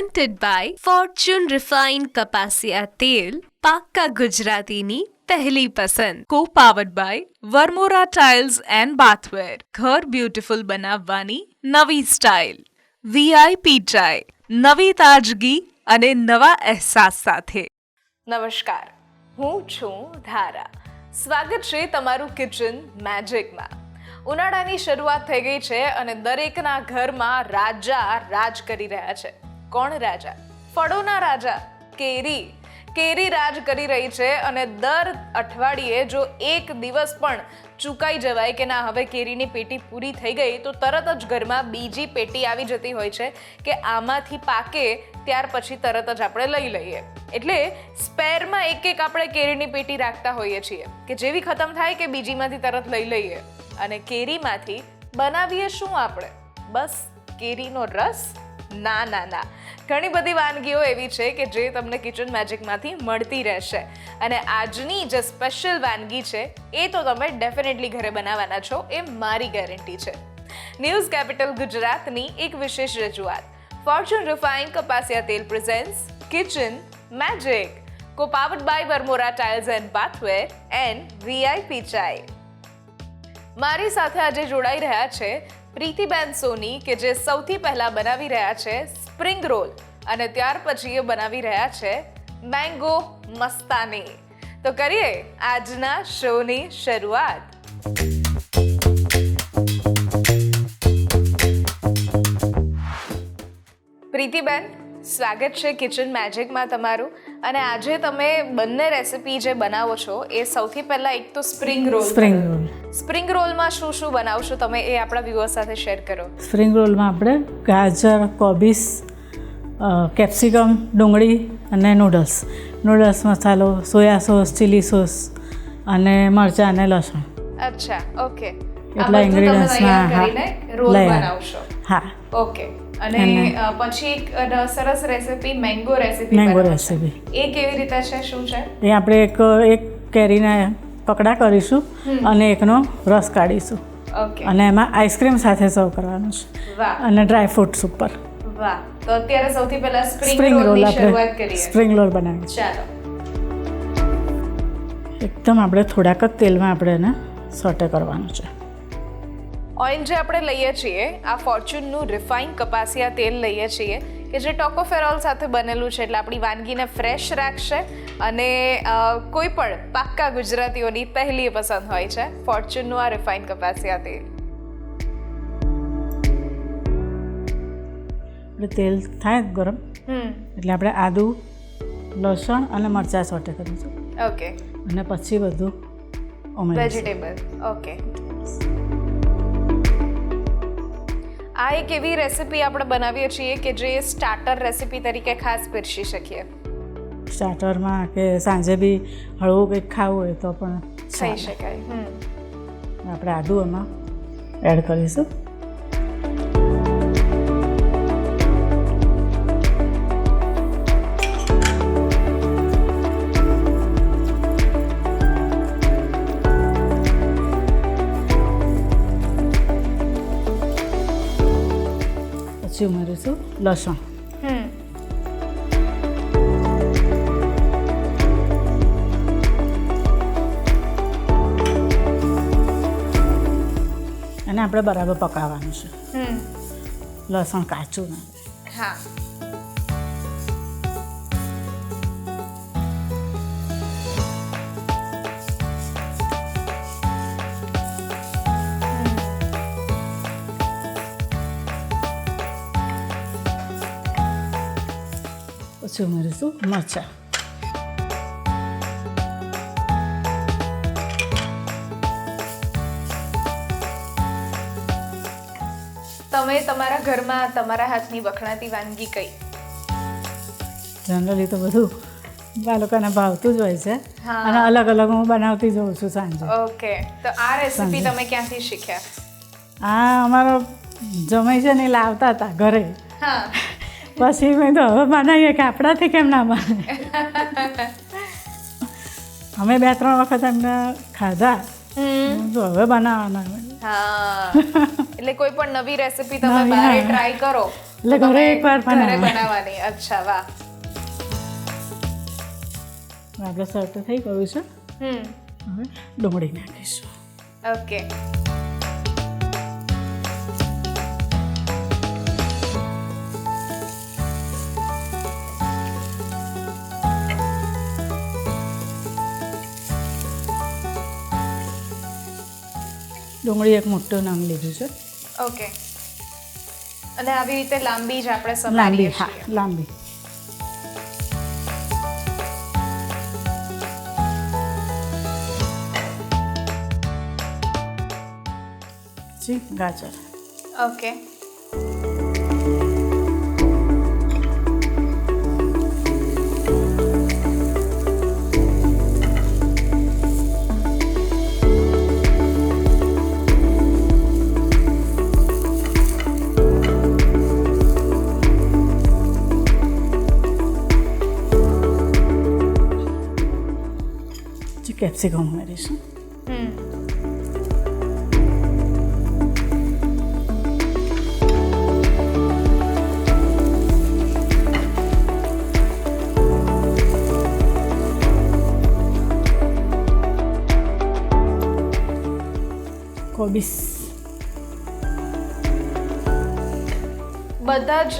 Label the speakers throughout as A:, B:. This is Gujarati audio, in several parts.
A: presented by Fortune Refined કપાસિયા તેલ પાક્કા ગુજરાતીની પહેલી પસંદ.
B: Co-powered by Varmora Tiles and Bathware. ઘર બ્યુટીફુલ બનાવવાની નવી સ્ટાઇલ. VIP ચાય, નવી તાજગી અને નવા અહેસાસ સાથે.
C: નમસ્કાર, હું છું ધારા. સ્વાગત છે તમારું કિચન મેજિકમાં. ઉનાળાની શરૂઆત થઈ ગઈ છે અને દરેકના ઘરમાં રાજા રાજ કરી રહ્યા છે. કોણ રાજા? ફળોના રાજા, કેરી. કેરી રાજ કરી રહી છે અને દર અઠવાડિયે જો એક દિવસ પણ ચૂકાઈ જવાય કે ના હવે કેરીની પેટી પૂરી થઈ ગઈ તો તરત જ ઘરમાં બીજી પેટી આવી જતી હોય છે કે આમાંથી પાકે ત્યાર પછી તરત જ આપણે લઈ લઈએ. એટલે સ્પેરમાં એક આપણે કેરીની પેટી રાખતા હોઈએ છીએ કે જેવી ખતમ થાય કે બીજીમાંથી તરત લઈ લઈએ. અને કેરીમાંથી બનાવીએ શું આપણે? બસ કેરીનો રસ? ના ના ના, ઘણી બધી વાનગીઓ એવી છે કે જે તમને કિચન મેજિકમાંથી મળતી રહેશે. અને આજની જે સ્પેશિયલ વાનગી છે એ તો તમે ડેફિનેટલી ઘરે બનાવવાના છો, એ મારી ગેરંટી છે. ન્યૂઝ કેપિટલ ગુજરાતની એક વિશેષ રજૂઆત ફોર્ચ્યુન રિફાઇન્ડ કપાસિયા તેલ presents kitchen magic, co-powered by Varmora Tiles and Bathware and VIP ચાય. મારી સાથે આજે જોડાઈ રહ્યા છે પ્રીતિબેન સોની કે જે સૌથી પહેલા બનાવી રહ્યા છે સ્પ્રિંગ રોલ અને ત્યાર પછી એ બનાવી રહ્યા છે મેંગો મસ્તાની. તો કરીએ આજના શોની શરૂઆત. પ્રીતિબેન, સ્વાગત છે કિચન મેજિકમાં તમારું. અને આજે તમે બંને રેસિપી જે બનાવો છો એ સૌથી પહેલા એક તો સ્પ્રિંગ રોલ. સ્પ્રિંગ રોલમાં શું શું બનાવશો તમે એ આપણા વ્યુઅર્સ સાથે શેર કરો.
D: સ્પ્રિંગ રોલમાં આપણે ગાજર, કોબીસ, કેપ્સિકમ, ડુંગળી અને નૂડલ્સ મસાલો, સોયા સોસ, ચીલી સોસ અને મરચાં અને લસણ.
C: અચ્છા, ઓકે.
D: એટલા ઇન્ગ્રેડિયન્ટ્સમાં
C: રોલ બનાવશો.
D: હા,
C: ઓકે. અને પછી એક સરસ રેસિપી મેંગો રેસિપી. એ કેવી રીતે છે, શું છે?
D: એ આપણે એક કેરીના પકડા કરીશું અને એકનો રસ કાઢીશું.
C: ઓકે.
D: અને એમાં આઈસ્ક્રીમ સાથે સર્વ કરવાનું છે.
C: વાહ.
D: અને ડ્રાય ફ્રૂટ ઉપર.
C: વાહ. તો અત્યારે સૌથી પહેલા સ્પ્રિંગ રોલની શરૂઆત કરીએ.
D: સ્પ્રિંગ રોલ બનાવીએ.
C: ચાલો.
D: એકદમ આપણે થોડાક જ તેલમાં આપણે એને સોટે કરવાનું છે.
C: ઓઇલ જે આપણે લઈએ છીએ આ ફોર્ચ્યુનનું રિફાઇન્ડ કપાસિયા તેલ લઈએ છીએ કે જે ટોકોફેરોલ સાથે બનેલું છે, એટલે આપણી વાનગીને ફ્રેશ રાખશે અને કોઈ પણ પાક્કા ગુજરાતીઓની પહેલી પસંદ હોય છે ફોર્ચ્યુનનું આ રિફાઇન્ડ કપાસિયા તેલ.
D: એટલે તેલ થાય ગરમ એટલે આપણે આદુ, લસણ અને મરચાં સોટે કરીશું.
C: ઓકે.
D: અને પછી બધું
C: વેજીટેબલ. ઓકે. આ એક એવી રેસિપી આપણે બનાવીએ છીએ કે જે સ્ટાર્ટર રેસિપી તરીકે ખાસ પીરસી શકીએ.
D: સ્ટાર્ટરમાં કે સાંજે બી હળવું કંઈક ખાવું હોય તો પણ
C: થઈ શકાય.
D: આપણે આદુ એમાં એડ કરીશું. ઉમેરીશું લસણ. અને આપણે બરાબર પકાવવાનું છે. લસણ કાચું ના.
C: હા.
D: પછી ઉમેરીશું મરચાં.
C: તમે તમારા ઘરમાં તમારા હાથની વખણાતી વાનગી કઈ?
D: જનરલી તો બધું બાળકોને ભાવતું જ હોય છે અને અલગ અલગ હું બનાવતી જઉં છું સાંજે.
C: ઓકે. તો આ રેસિપી તમે ક્યાંથી શીખ્યા?
D: આ અમારો જમાઈ છે ને લાવતા હતા ઘરે.
C: હા.
D: પછી મેં તો હવે બનાવીએ કે આપણાથી કેમ ના બને. અમે 2-3 વખત એમને ખાધા તો હવે બનાવવાના.
C: હા. એટલે કોઈ પણ નવી રેસિપી તમે બહાર ટ્રાય કરો
D: એટલે ઘરે એકવાર
C: ઘરે
D: બનાવે.
C: બનાવવાની. અચ્છા, વાહ.
D: આપણે સર્વ તો થઈ ગયું છે.
C: હમ.
D: હવે ડુંગળી નાખીશું.
C: ઓકે.
D: ડુંગળી એક મોટું નંગ લીધું છે.
C: ઓકે. અને આવી રીતે લાંબી જ આપણે
D: લાંબી,
C: સમારીએ
D: હા
C: છીએ.
D: લાંબી. પછી ગાજર.
C: ઓકે.
D: પછી કેપ્સિકમ ઉમેરીશું.
C: હમ.
D: કોબીસ.
C: બધા જ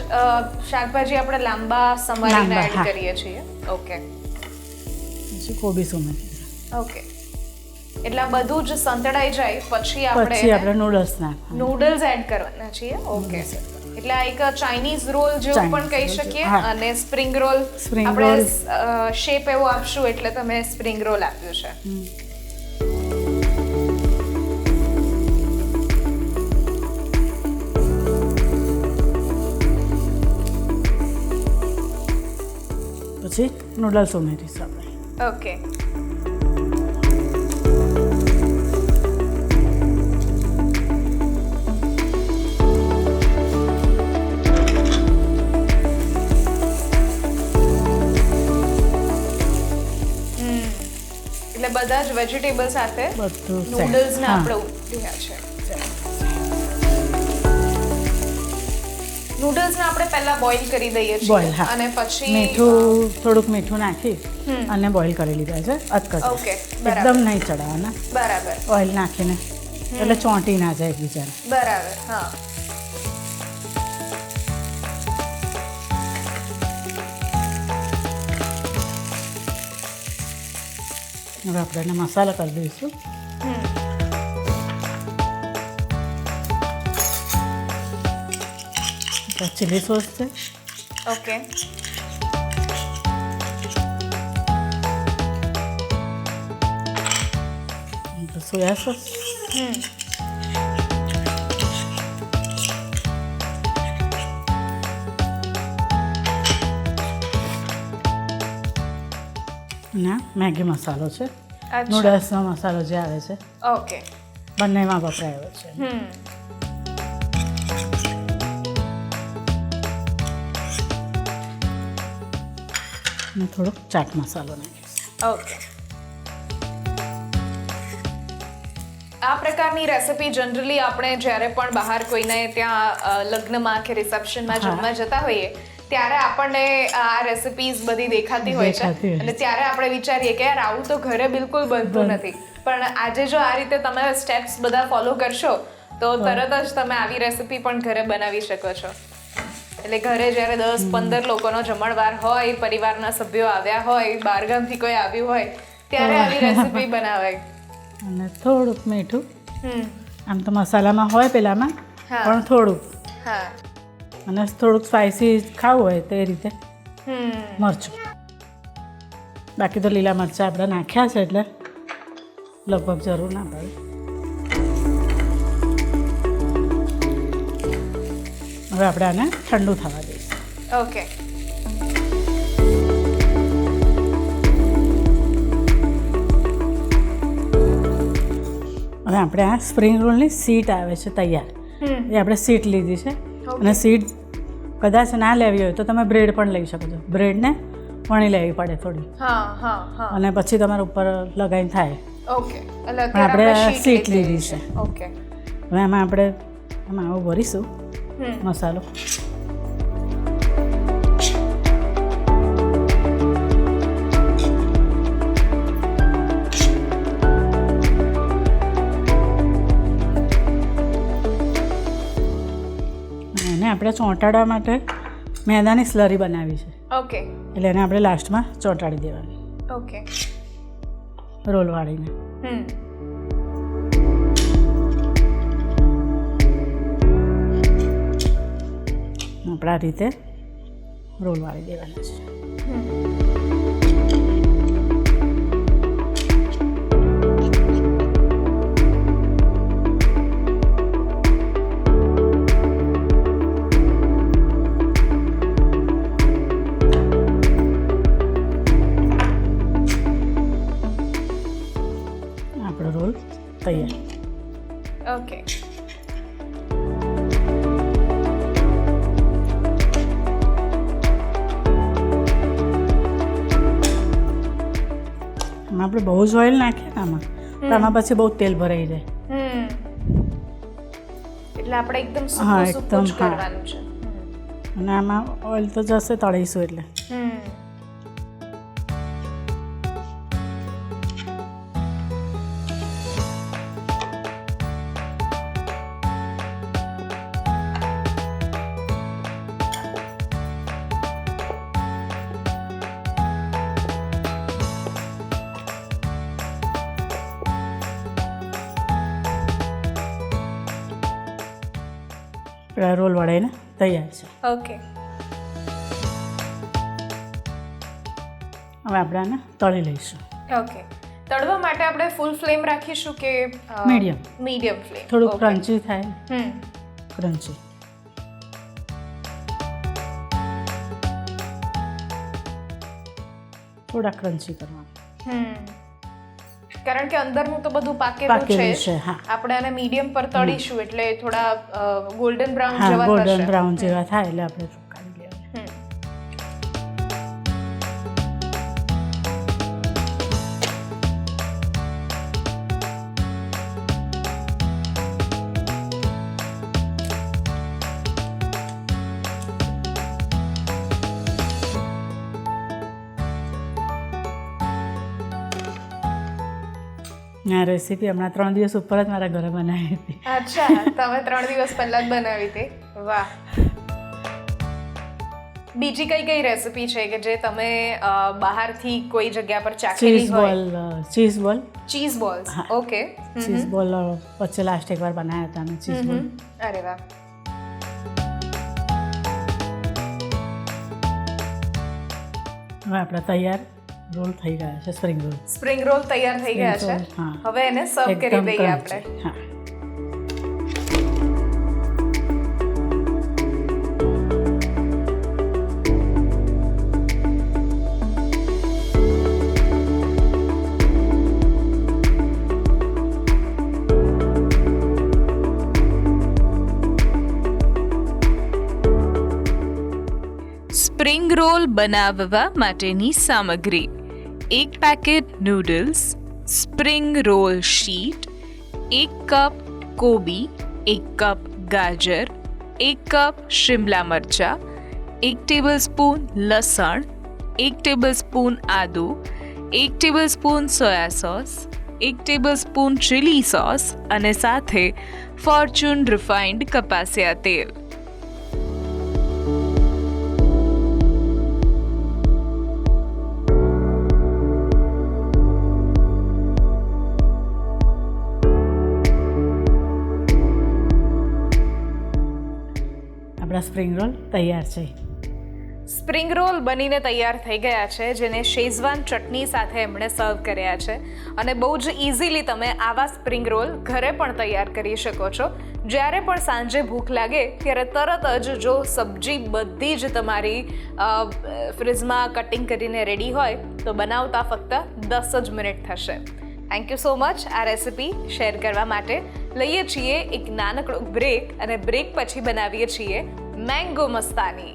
C: શાકભાજી આપણે લાંબા સમારીને
D: લાંબા,
C: એડ
D: હા.
C: કરીએ છીએ. ઓકે.
D: પછી કોબીસ ઉમેરી.
C: ઓકે. એટલે આ બધું જ સંતળાઈ જાય પછી
D: પછી
C: આપણે
D: આપણે નૂડલ્સ નાખવાનું.
C: નૂડલ્સ એડ કરવાના છીએ. ઓકે. એટલે આ એક ચાઇનીઝ રોલ જેવું
D: Chinese
C: પણ કહી
D: roll
C: શકીએ.
D: જેવું, હા.
C: અને સ્પ્રિંગ રોલ
D: Spring
C: આપણે
D: roll.
C: શેપ એવો આપશું એટલે તમે સ્પ્રિંગ રોલ આપ્યું છે.
D: પછી નૂડલ્સ ઉમેરીશું આપણે.
C: ઓકે. એટલે બધા જ વેજીટેબલ સાથે
D: બધું set.
C: નૂડલ્સ ને
D: હા.
C: આપણે ઉમેર્યા છે. નૂડલ્સ ને આપણે પહેલા બોઇલ કરી દઈએ
D: બોઇલ,
C: છીએ
D: હા.
C: અને પછી
D: મીઠું થોડુંક મીઠું નાખી અને બોઇલ કરી લીધા છે અધકચ.
C: ઓકે, બરાબર.
D: એકદમ નહીં ચડાવવાના.
C: બરાબર
D: ઓઇલ નાખીને એટલે ચોંટી ના જાય એકબીજાને.
C: બરાબર. હા.
D: હવે આપણે એને મસાલા કરી દઈશું. ચીલી સોસ છે.
C: ઓકે.
D: Soya sauce. અને મેગી મસાલો છે.
C: અચ્છા.
D: નૂડલ્સનો મસાલો જે આવે છે
C: ઓકે.
D: બંનેમાં વપરાયો છે. અને થોડોક ચાટ મસાલો નાખીશું.
C: ઓકે. આ પ્રકારની રેસિપી જનરલી આપણે જ્યારે પણ બહાર કોઈને ત્યાં લગ્નમાં કે રિસેપ્શનમાં
D: હા.
C: જમવા જતા હોઈએ ત્યારે આપણને આ રેસિપીઝ બધી દેખાતી હોય છે
D: દેખાતી હોય
C: અને ત્યારે આપણે વિચારીએ કે યાર આવું તો ઘરે બિલકુલ બનતું નથી, પણ આજે જો આ રીતે તમે સ્ટેપ્સ બધા ફોલો કરશો તો તરત જ તમે આવી રેસિપી પણ ઘરે બનાવી શકો છો. એટલે ઘરે જ્યારે 10-15 લોકોનો જમણવાર હોય, પરિવારના સભ્યો આવ્યા હોય, બહારગામથી કોઈ આવ્યું હોય ત્યારે આવી રેસિપી બનાવાય.
D: અને થોડુંક મીઠું.
C: હમ.
D: આમ તો મસાલામાં હોય પેલામાં,
C: હા.
D: પણ થોડુંક.
C: હા.
D: અને થોડુંક સ્પાઇસી ખાવું હોય તે રીતે
C: હમ.
D: મરચું. બાકી તો લીલા મરચાં આપણે નાખ્યા છે એટલે લગભગ જરૂર ના પડે. હવે આપણે આને ઠંડુ થવા દઈશું.
C: ઓકે.
D: હવે આપણે આ સ્પ્રિંગ રોલની સીટ આવે છે તૈયાર, એ આપણે સીટ લીધી છે. અને સીટ કદાચ ના લેવી હોય તો તમે બ્રેડ પણ લઈ શકો છો. બ્રેડને વણી લેવી પડે થોડી,
C: હા હા હા.
D: અને પછી તમારા ઉપર લગાવીને થાય.
C: ઓકે. એટલે
D: પણ આપણે
C: અત્યારે
D: શીટ લીધી છે.
C: ઓકે.
D: હવે આમાં આપણે આમાં આવું ભરીશું મસાલો. આપણે ચોંટાડવા માટે મેદાની સ્લરી બનાવી છે,
C: ઓકે
D: એટલે એને આપણે લાસ્ટમાં ચોંટાડી દેવાની
C: ઓકે.
D: રોલ વાળીને. આપણે આ રીતે રોલ વાળી દેવાના છે. આપણો રોલ તૈયાર.
C: ઓકે.
D: આપણે બહુ જ ઓઇલ નાખીએ ને આમાં, તો આમાં પછી બહુ તેલ ભરાઈ જાય.
C: એટલે આપણે એકદમ
D: હા,
C: સૂકું સૂકું જ
D: એકદમ, હા.
C: કરવાનું છે.
D: અને આમાં ઓઇલ તો જશે તળીશું એટલે. આપણા રોલ વળાઈને તૈયાર છે.
C: ઓકે.
D: હવે આપણે આને તળી લઈશું.
C: ઓકે. તળવા માટે આપણે ફૂલ ફ્લેમ રાખીશું કે
D: મીડિયમ
C: ફ્લેમ?
D: થોડુંક ક્રન્ચી થાય. ક્રન્ચી. થોડા ક્રન્ચી કરવાનું,
C: કારણ કે અંદરનું તો બધું પાકેલું છે.
D: છે. હા
C: આપણે આને મીડિયમ પર તળીશું એટલે થોડા ગોલ્ડન બ્રાઉન
D: હા,
C: જેવા
D: ગોલ્ડન
C: થશે.
D: બ્રાઉન જેવા થાય એટલે આપણે કાઢી લેવાનું. આ રેસીપી હમણાં 3 દિવસ ઉપર જ મારા ઘરે બનાવી હતી.
C: અચ્છા, તમે 3 દિવસ પહેલા જ બનાવી હતી. વાહ. બીજી કઈ કઈ રેસીપી છે કે જે તમે બહારથી કોઈ જગ્યા પર ચાખેલી હોય?
D: ચીઝ બોલ.
C: Cheese balls. ઓકે.
D: ચીઝ બોલ વચ્ચે લાસ્ટ એકવાર બનાવ્યા હતા અમે ચીઝ બોલ.
C: અરે વાહ.
D: હવે આપણા તૈયાર રોલ થઈ ગયા છે. Spring role.
C: સ્પ્રિંગ રોલ તૈયાર થઈ ગયા છે.
D: હા.
C: હવે એને સર્વ કરી
D: એકદમ
C: દઈએ
D: crunchy.
C: આપણે.
D: હા.
B: સ્પ્રિંગ રોલ બનાવવા માટેની સામગ્રી: 1 packet noodles, spring roll sheet, 1 cup કોબી, 1 કપ ગાજર, 1 કપ શિમલા મરચાં, 1 ટેબલસ્પૂન લસણ, 1 ટેબલસ્પૂન આદુ, 1 tablespoon soya sauce, 1 tablespoon chilli sauce અને સાથે ફોર્ચ્યુન રિફાઇન્ડ કપાસિયા તેલ.
D: આપણા સ્પ્રિંગ રોલ તૈયાર છે.
C: સ્પ્રિંગ રોલ બનીને તૈયાર થઈ ગયા છે, જેને શેઝવાન ચટણી સાથે એમણે સર્વ કર્યા છે. અને બહુ જ ઇઝીલી તમે આવા સ્પ્રિંગ રોલ ઘરે પણ તૈયાર કરી શકો છો. જ્યારે પણ સાંજે ભૂખ લાગે ત્યારે તરત જ જો સબ્જી બધી જ તમારી ફ્રીજમાં કટિંગ કરીને રેડી હોય તો બનાવતા ફક્ત 10 જ મિનિટ થશે. થેન્ક યુ સો મચ આ રેસિપી શેર કરવા માટે. લઈએ છીએ એક નાનકડો બ્રેક અને બ્રેક પછી બનાવીએ છીએ mango Mastani.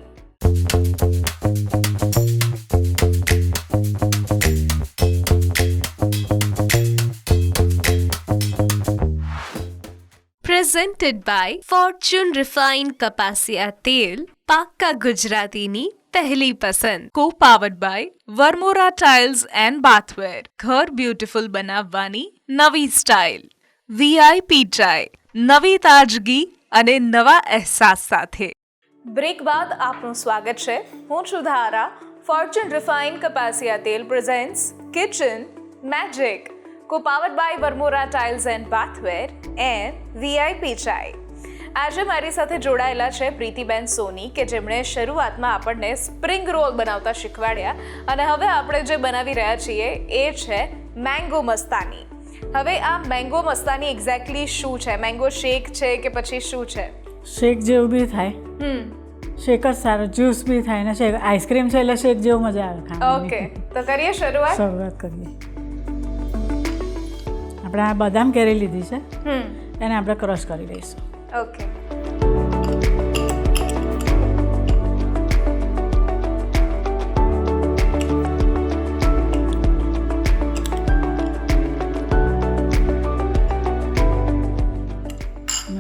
A: Presented by Fortune Refined કપાસિયા તેલ, પાક્કા ગુજરાતીની પહેલી પસંદ.
B: Co-powered by Varmora Tiles and Bathware. ઘર બ્યુટીફુલ બનાવવાની નવી સ્ટાઇલ. VIP ચાય, નવી તાજગી અને નવા અહેસાસ સાથે.
C: બ્રેક બાદ આપનું સ્વાગત છે. હું છું ધારા. ફોર્ચ્યુન રિફાઇન્ડ કપાસિયા તેલ presents kitchen magic, co powered by Varmora tiles and bathware and VIP ચાય. આજે મારી સાથે જોડાયેલા છે પ્રીતિબેન સોની, કે જેમણે શરૂઆતમાં આપણને સ્પ્રિંગ રોલ બનાવતા શીખવાડ્યા અને હવે આપણે જે બનાવી રહ્યા છીએ એ છે મેંગો મસ્તાની. હવે આ મેંગો મસ્તાની એક્ઝેક્ટલી શું છે? મેંગો શેક છે કે પછી શું છે?
D: શેક જેવું બી થાય, શેક જ સારો, જ્યુસ બી થાય ને શેક આઈસ્ક્રીમ છે એટલે શેક જેવું મજા આવે ખાવાની.
C: ઓકે, તો કરીએ શરૂઆત.
D: કરીએ. આપણે આ બદામ કેરી લીધી છે, એને આપણે ક્રશ કરી લઈશું.
C: ઓકે.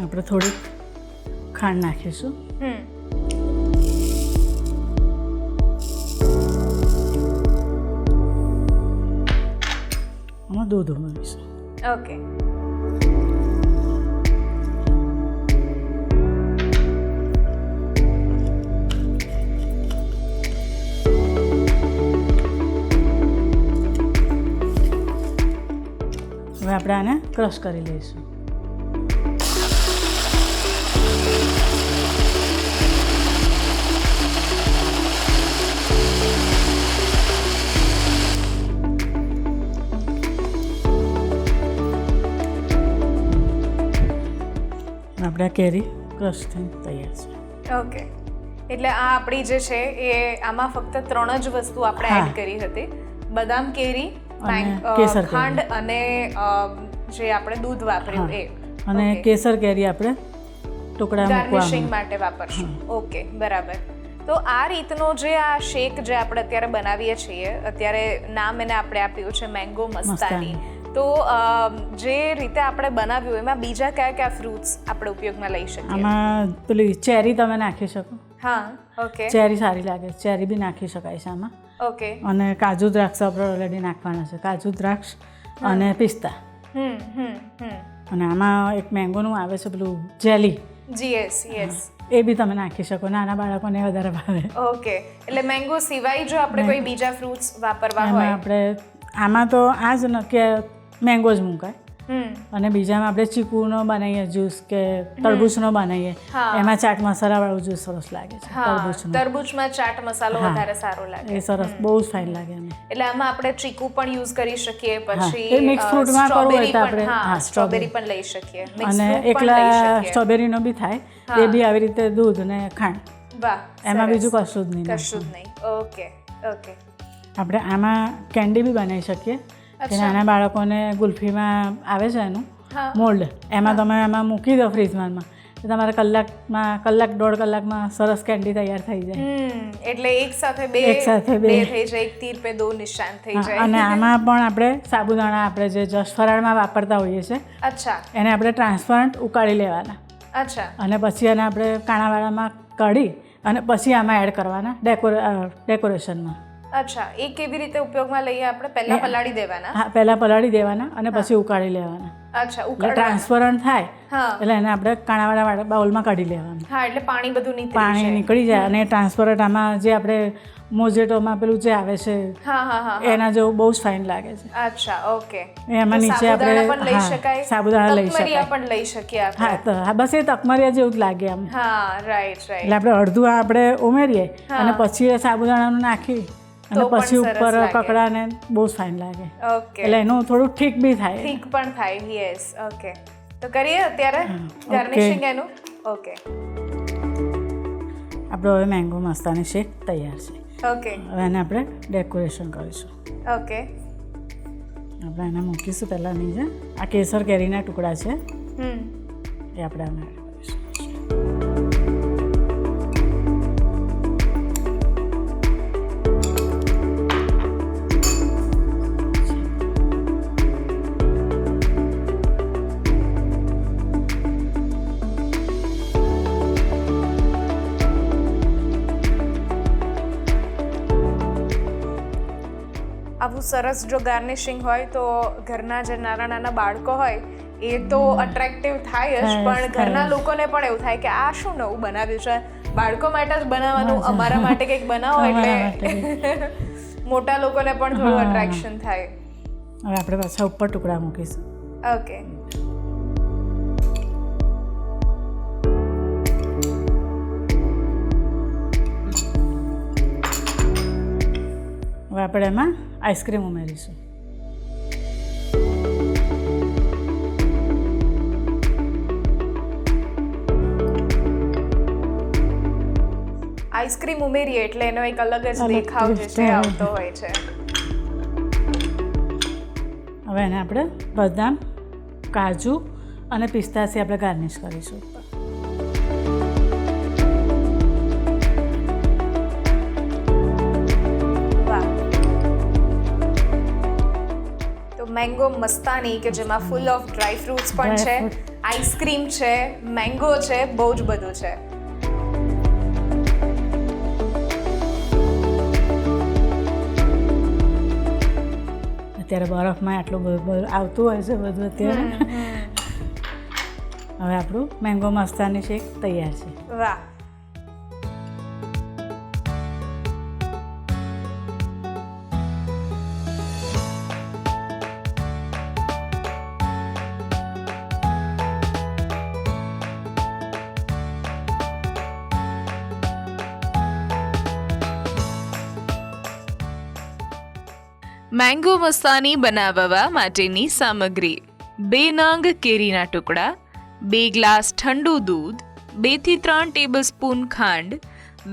D: આપણે થોડીક ખાંડ નાખીશું. આમાં દૂધ ઉમેરીશું.
C: ઓકે.
D: હવે આપણે આને ક્રશ કરી લઈશું. આપણે કેરી ક્રશ થઈને તૈયાર છે.
C: ઓકે, એટલે આ આપણી જે છે એ આમાં ફક્ત 3 જ વસ્તુ આપણે એડ કરી હતી: બદામ કેરી,
D: કેસર
C: ખાંડ અને જે આપણે દૂધ વાપર્યું એ.
D: અને કેસર કેરી આપણે ટુકડા
C: ગાર્નિશિંગ માટે વાપરશું. ઓકે, બરાબર. તો આ રીતનો જે આ શેક જે આપણે અત્યારે બનાવીએ છીએ, અત્યારે નામ એને આપણે આપ્યું છે મેંગો મસ્તાની. તો જે રીતે આપણે બનાવ્યું એમાં બીજા કયા કયા ફ્રૂટ્સ આપણે ઉપયોગમાં લઈ શકીએ?
D: આમાં પેલી ચેરી તમે નાખી શકો.
C: હા, ઓકે.
D: ચેરી સારી લાગે, ચેરી બી નાખી શકાય છે આમાં.
C: ઓકે.
D: અને કાજુ દ્રાક્ષ આપણે ઓલરેડી નાખવાના છે, કાજુ દ્રાક્ષ અને પિસ્તા. અને આમાં એક મેંગોનું આવે છે પેલું જેલી.
C: યસ.
D: એ બી તમે નાખી શકો, નાના બાળકોને વધારે ભાવે.
C: ઓકે, એટલે મેંગો સિવાય જો આપણે કોઈ બીજા ફ્રૂટ્સ વાપરવા
D: એમાં
C: હોય?
D: આપણે આમાં તો આ જ ન કે મેંગો જ મૂકાય. અને બીજામાં આપણે ચીકુનો બનાવીએ જ્યુસ કે તરબૂચનો બનાવીએ, એમાં ચાટ મસાલાવાળું જ્યુસ સરસ લાગે છે.
C: તરબૂચમાં ચાટ મસાલો વધારે સારો લાગે,
D: એ સરસ, બહુ જ ફાઇન લાગે એમ.
C: એટલે આમાં આપણે ચીકુ પણ યુઝ કરી શકીએ, પછી
D: એ મિક્સ ફ્રૂટમાં કરવું હોય તો આપણે
C: સ્ટ્રોબેરી પણ લઈ શકીએ,
D: અને એકલા સ્ટ્રોબેરીનો બી થાય, એ બી આવી રીતે દૂધ ને ખાંડ.
C: વાહ,
D: એમાં બીજું કશું જ નહીં.
C: ઓકે.
D: આપણે આમાં કેન્ડી બી બનાવી શકીએ. નાના બાળકોને ગુલ્ફીમાં આવે છે એનું મોલ્ડ, એમાં તમે એમાં મૂકી દો ફ્રીજમાં, તમારે કલાક 1.5 કલાકમાં સરસ કેન્ડી તૈયાર થઈ જાય.
C: એટલે એક સાથે બે થઈ જાય, એક તીર પે દો નિશાન થઈ જાય.
D: અને આમાં પણ આપણે સાબુદાણા આપણે જે જસ્ટ ફરાળમાં વાપરતા હોઈએ છીએ,
C: અચ્છા,
D: એને આપણે ટ્રાન્સપરન્ટ ઉકાળી લેવાના.
C: અચ્છા.
D: અને પછી એને આપણે કાણાવાળામાં કાઢી અને પછી આમાં એડ કરવાના ડેકોરેશનમાં.
C: અચ્છા, એ કેવી રીતે ઉપયોગમાં લઈએ આપણે? પહેલા પલાળી દેવાના?
D: હા, પહેલા પલાળી દેવાના અને પછી ઉકાળી લેવાના.
C: અચ્છા,
D: એટલે ટ્રાન્સપરન્ટ થાય એટલે એને આપણે કાણાવાળા બાઉલમાં કાઢી લેવાનું.
C: હા, એટલે પાણી બધું
D: નીકળી જાય. અને ટ્રાન્સપરન્ટ આમાં જે આપણે મોજેટોમાં પેલું જે આવે છે એના જેવું બહુ જ ફાઇન લાગે છે.
C: અચ્છા, ઓકે.
D: એમાં નીચે આપણે સાબુદાણા લઈ
C: શકીએ.
D: હા, બસ એ તકમરિયા જેવું જ લાગે આમ.
C: હા, રાઈટ.
D: એટલે આપણે અડધું આપણે ઉમેરીએ અને પછી સાબુદાણાનું નાખી અને પછી ઉપર કકડા ને બહુ જ ફાઇન લાગે.
C: ઓકે,
D: એટલે એનું થોડું ઠીક બી થાય.
C: ઠીક પણ થાય. યસ. ઓકે, તો કરીએ અત્યારે ગાર્નિશિંગ એનું. ઓકે,
D: આપણો હવે મેંગો મસ્તાની શેક તૈયાર છે.
C: ઓકે,
D: હવે એને આપણે ડેકોરેશન કરીશું.
C: ઓકે,
D: આપણે એને મૂકીશું પહેલાં નીચે. આ કેસર કેરીના ટુકડા છે, એ આપણે આને એડ કરીશું.
C: આવું સરસ જો ગાર્નિશિંગ હોય તો ઘરના જે નાના નાના બાળકો હોય એ તો અટ્રેક્ટિવ થાય જ, પણ ઘરના લોકોને પણ એવું થાય કે આ શું નવું બનાવ્યું છે, બાળકો માટે જ બનાવવાનું,
D: હા,
C: અમારા માટે કંઈક બનાવો
D: અમારા
C: એટલે મોટા લોકોને પણ થોડું
D: હા.
C: અટ્રેક્શન થાય.
D: હવે આપણે પાછા ઉપર ટુકડા મૂકીશું.
C: ઓકે.
D: હવે આપણે એમાં આઈસ્ક્રીમ ઉમેરીશું.
C: આઈસ્ક્રીમ ઉમેરીએ એટલે એનો એક અલગ જ
D: અલગ
C: દેખાવ જે
D: taste
C: છે
D: આવે.
C: આવતો હોય છે.
D: હવે એને આપણે બદામ, કાજુ અને પિસ્તાથી આપણે ગાર્નિશ કરીશું.
C: વાહ. તો મેંગો મસ્તાની કે જેમાં ફૂલ ઓફ ડ્રાય ફ્રૂટ્સ પણ છે,
D: Dry fruit.
C: આઈસ્ક્રીમ છે, મેંગો છે, બહુ જ બધું છે.
D: અત્યારે બરફમાં આટલું બધું આવતું હોય છે બધું અત્યારે. હવે આપણું મેંગો મસ્તાની શેક તૈયાર છે.
C: વાહ.
B: મેંગો મસ્તાની બનાવવા માટેની સામગ્રી: 2 નંગ કેરીના ટુકડા, 2 ગ્લાસ ઠંડુ દૂધ, 2 થી 3 ટેબલસ્પૂન ખાંડ,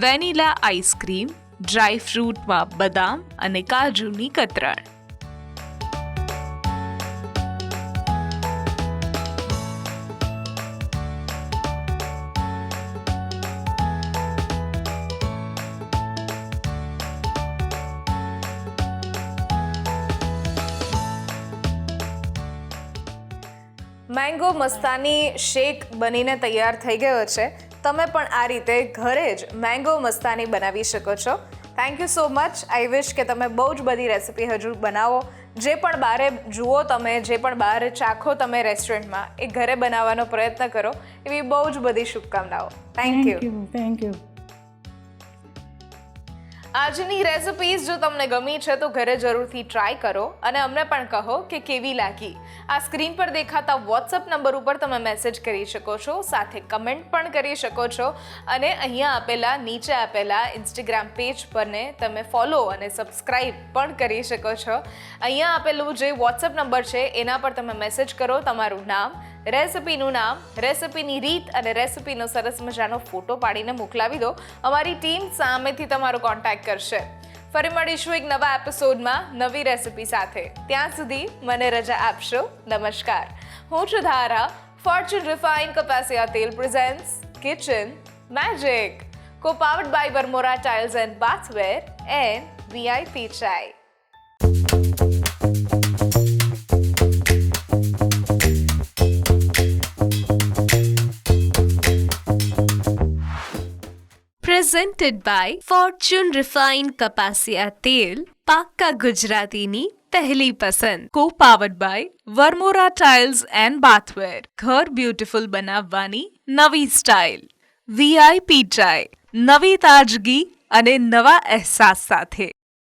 B: વેનીલા આઈસ્ક્રીમ, ડ્રાય ફ્રૂટમાં બદામ અને કાજુની કતરણ.
C: મેંગો મસ્તાની શેક બનીને તૈયાર થઈ ગયો છે. તમે પણ આ રીતે ઘરે જ મેંગો મસ્તાની બનાવી શકો છો. Thank you so much. I wish કે તમે બહુ જ બધી રેસિપી હજુ બનાવો. જે પણ બહાર જુઓ તમે, જે પણ બહાર ચાખો તમે રેસ્ટોરન્ટમાં, એ ઘરે બનાવવાનો પ્રયત્ન કરો. એવી બહુ જ બધી શુભકામનાઓ. Thank you.
D: Thank you.
C: આજની રેસિપીઝ જો તમને ગમી છે તો ઘરે જરૂરથી ટ્રાય કરો અને અમને પણ કહો કે કેવી લાગી. આ સ્ક્રીન પર દેખાતા વોટ્સઅપ નંબર ઉપર તમે મેસેજ કરી શકો છો, સાથે કમેન્ટ પણ કરી શકો છો અને અહીંયા આપેલા નીચે આપેલા ઇન્સ્ટાગ્રામ પેજ પરને તમે ફોલો અને સબસ્ક્રાઈબ પણ કરી શકો છો. અહીંયા આપેલું જે વોટ્સઅપ નંબર છે એના પર તમે મેસેજ કરો, તમારું નામ, રેસિપીનું નામ, રેસિપીની રીત અને રેસિપીનો સરસ મજાનો ફોટો પાડીને મોકલાવી દો. અમારી ટીમ સામેથી તમારો કોન્ટેક્ટ કરશે. ફરી મળીશું એક નવા એપિસોડમાં નવી રેસિપી સાથે. ત્યાં સુધી મને રજા આપશો. નમસ્કાર. હું છું ધારા. ફોર્ચ્યુન રિફાઇન્ડ કપાસિયા તેલ presents kitchen magic, co powered by Varmora tiles and bathware and VIP ચાય.
A: Presented by Fortune Refined Kapasia Tel, પાક્કા ગુજરાતીની પહેલી પસંદ.
B: Co powered by Varmora tiles and bathware. ઘર બ્યુટીફુલ બનાવવાની નવી સ્ટાઇલ. VIP ચાય, નવી તાજગી અને નવા અહેસાસ સાથે.